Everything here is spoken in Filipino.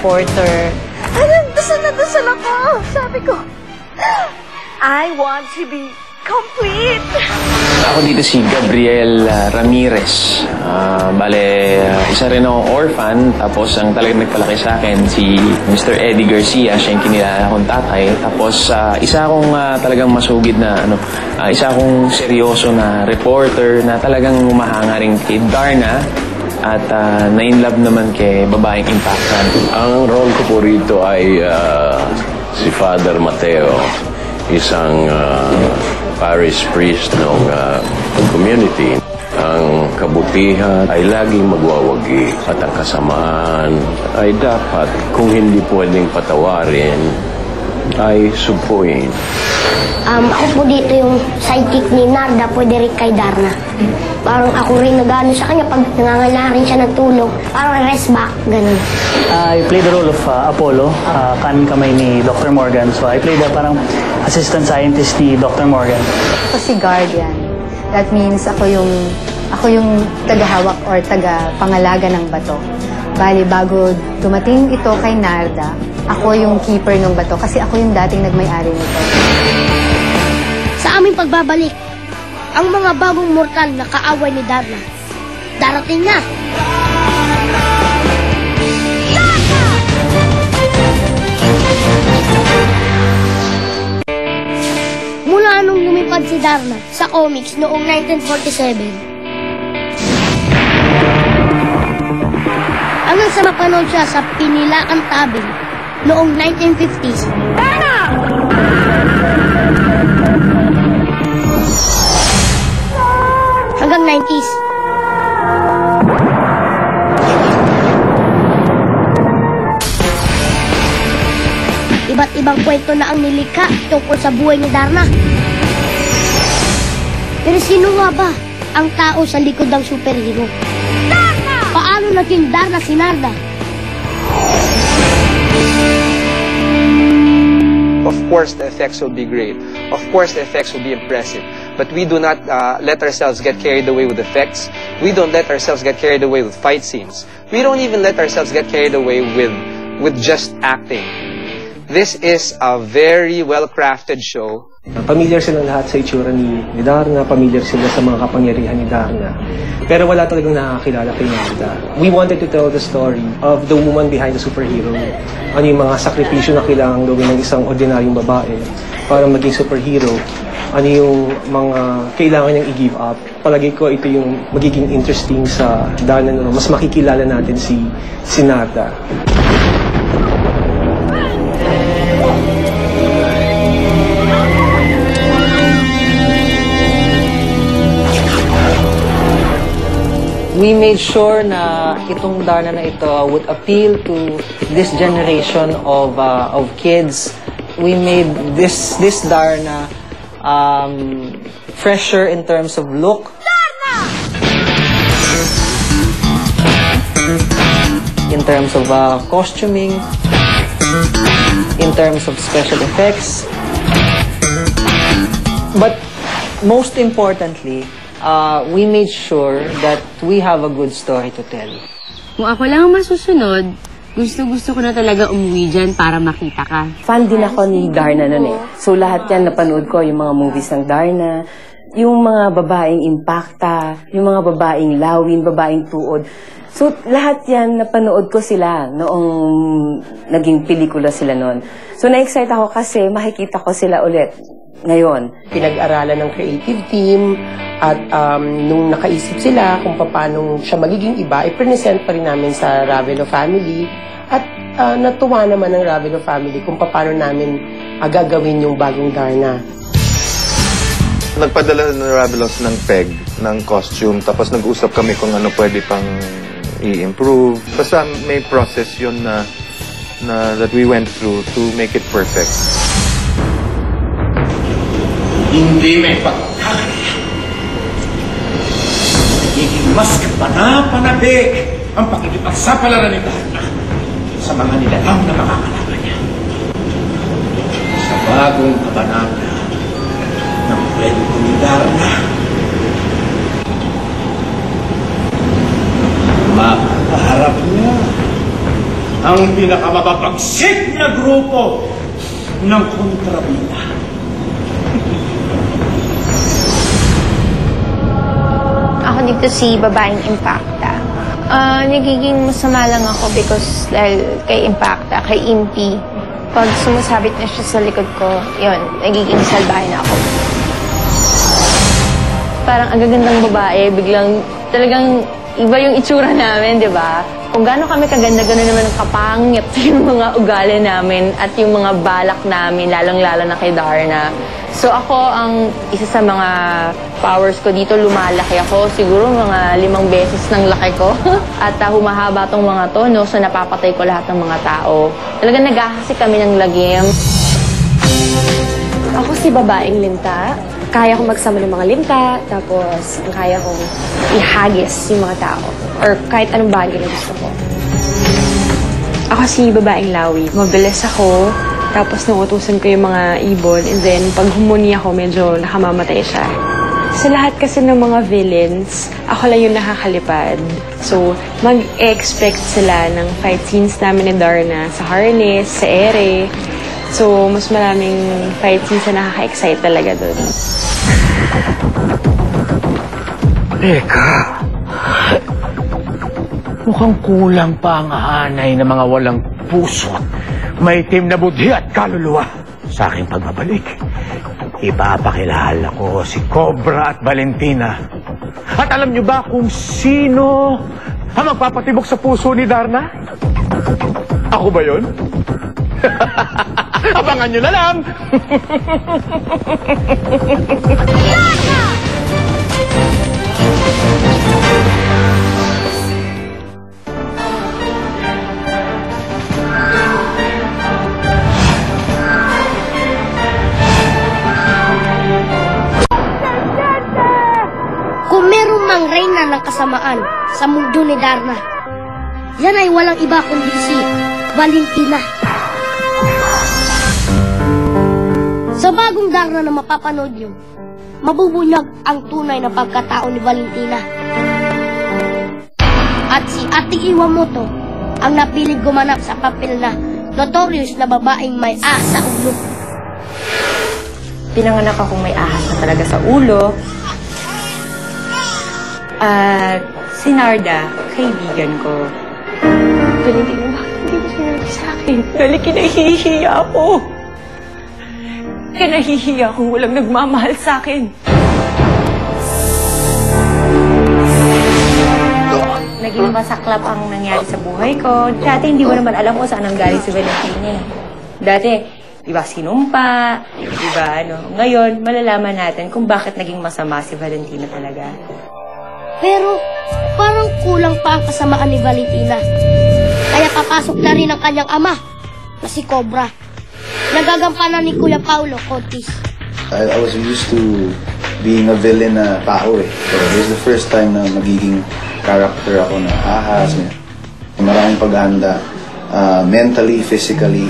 reporter. Dasal na dasal ako. Sabi ko, I want to be complete. Ako dito si Gabriel Ramirez. Isa rin akong orphan. Tapos ang talagang nagpalaki sa akin, si Mr. Eddie Garcia. Siya yung kinilala kong tatay. Tapos isa akong talagang masugid na, isa akong seryoso na reporter na talagang umahanga rin kay Darna. At na-inlove naman kay babaeng impactan. Ang role ko po rito ay si Father Mateo, isang parish priest ng community. Ang kabutihan ay laging magwawagi at ang kasamaan ay dapat, kung hindi pwedeng patawarin, ay sumpuin. Ako po dito yung sidekick ni Narda, pwede rin kay Darna. Parang ako rin nag-ano sa kanya pag nangangailangan siya ng tulong. Parang rest back, ganun. I played the role of Apollo, kanin kamay ni Dr. Morgan. So I played the parang assistant scientist ni Dr. Morgan. Ako si guardian. That means ako yung tagahawak or tagapangalaga ng bato. Bali, bago dumating ito kay Narda, ako yung keeper ng bato kasi ako yung dating nagmay-ari nito. Sa aming pagbabalik, ang mga bagong mortal na kaaway ni Darna, darating na! Mula nung lumipad si Darna sa comics noong 1947, hanggang sa mapanood siya sa Pinilaang Tabing noong 1950s. Darna! Hanggang 90s. Iba't ibang kwento na ang nilikha tungkol sa buhay ni Darna. Pero sino nga ba ang tao sa likod ng superhero? Darna! Paano naging Darna si Narda? Of course, the effects will be great. Of course, the effects will be impressive. But we do not let ourselves get carried away with effects. We don't let ourselves get carried away with fight scenes. We don't even let ourselves get carried away with just acting. This is a very well-crafted show. Pamilyar silang lahat sa itsura ni Darna, pamilyar sila sa mga kapangyarihan ni Darna. Pero wala talagang nakakilala kay Narda. We wanted to tell the story of the woman behind the superhero. Ano yung mga sakripisyo na kailangan gawin ng isang ordinaryong babae para maging superhero. Ano yung mga kailangan niyang i-give up. Palagi ko ito yung magiging interesting sa Darna. Mas makikilala natin si Narda. We made sure na itong Darna na ito would appeal to this generation of kids. We made this Darna fresher in terms of look. Darna! In terms of costuming, in terms of special effects. But most importantly, we made sure that we have a good story to tell. Kung ako lang ang masusunod, gusto ko na talaga umuwi dyan para makita ka. Fan din ako ni Darna nun eh. So lahat yan napanood ko, yung mga movies ng Darna, yung mga babaeng impacta, yung mga babaeng lawin, babaeng tuod. So lahat yan napanood ko sila noong naging pelikula sila nun. So na-excite ako kasi makikita ko sila ulit ngayon. Pinag-aralan ng creative team at nung nakaisip sila kung paano siya magiging iba, i-present pa rin namin sa Ravelo family at natuwa naman ng Ravelo family kung paano namin gagawin yung bagong Darna. Nagpadala ng Ravelos ng peg, ng costume, tapos nag-usap kami kung ano pwede pang i-improve. Basta may process yun na that we went through to make it perfect. Hindi may pagkakaya. Nagiging mas kapana-panabi ang pakikipagsapalaran ni Darna sa mga nilalang na makakalaban niya. Sa bagong kabanata ng kwento ni Darna, makakaharap niya ang pinakamababagsik na grupo ng kontrabida. Ako dito si babaeng Impacta. Nagiging masama lang ako because dahil kay Impacta, kay Impi, pag sumasabit na siya sa likod ko, yun, nagiging salbahe na ako. Parang ang gagandang babae, biglang talagang iba yung itsura namin, di ba? Kung gaano kami kaganda, gano'n naman kapangit yung mga ugali namin at yung mga balak namin, lalong-lalo na kay Darna. So ako, ang isa sa mga powers ko dito, lumalaki ako. Siguro mga 5 beses ng laki ko. At humahaba tong mga to, no? So napapatay ko lahat ng mga tao. Talagang nag-ahasik kami ng lagim. Ako si babaeng linta. Kaya kong magsama ng mga linta, tapos kaya kong ihagis yung mga tao. Or kahit anong bagay na gusto ko. Ako si babaeng lawi. Mabilis ako, tapos nauutusan ko yung mga ibon, and then pag humuni ako, medyo nakamamatay siya. Sa lahat kasi ng mga villains, ako lang yung nakakalipad. So, mag-expect sila ng fight scenes namin ni Darna sa harness, sa ere. So, mas maraming fight scenes na nakaka-excite talaga doon. Teka, mukhang kulang pa ang hanay ng mga walang puso't may itim na budhi at kaluluwa. Sa aking pagbabalik, ipapakilala ko si Cobra at Valentina. At alam niyo ba kung sino ang magpapatibok sa puso ni Darna? Ako ba yun? Abangan nyo na lang! Kung merong mang reyna ng kasamaan sa mundo ni Darna, yan ay walang iba kundi si Valentina. Sa bagong Darna na mapapanood nyo, mabubunyag ang tunay na pagkatao ni Valentina. At si Ate Iwamoto ang napiling gumanap sa papel na notorious na babaeng may ahas sa ulo. Pinanganak akong may ahas na talaga sa ulo. At si Narda, kaibigan ko. Valentina, bakit hindi mo sinabi sa akin? Dahil kinahihiya ako. Kinahihiya kung walang nagmamahal sa akin. Naging masaklap ang nangyari sa buhay ko. Dati hindi mo naman alam kung saan ang galing si Valentina. Dati, di ba sinumpa, di ba ano. Ngayon, malalaman natin kung bakit naging masama si Valentina talaga. Pero parang kulang pa ang kasamaan ni Valentina. Kaya papasok na rin ang kanyang ama na si Cobra. Nagagampanan ni Kuya Paulo Contis. I was used to being a villain na tao eh. So this is the first time na magiging character ako na ahas. Maraming paghahanda, mentally, physically.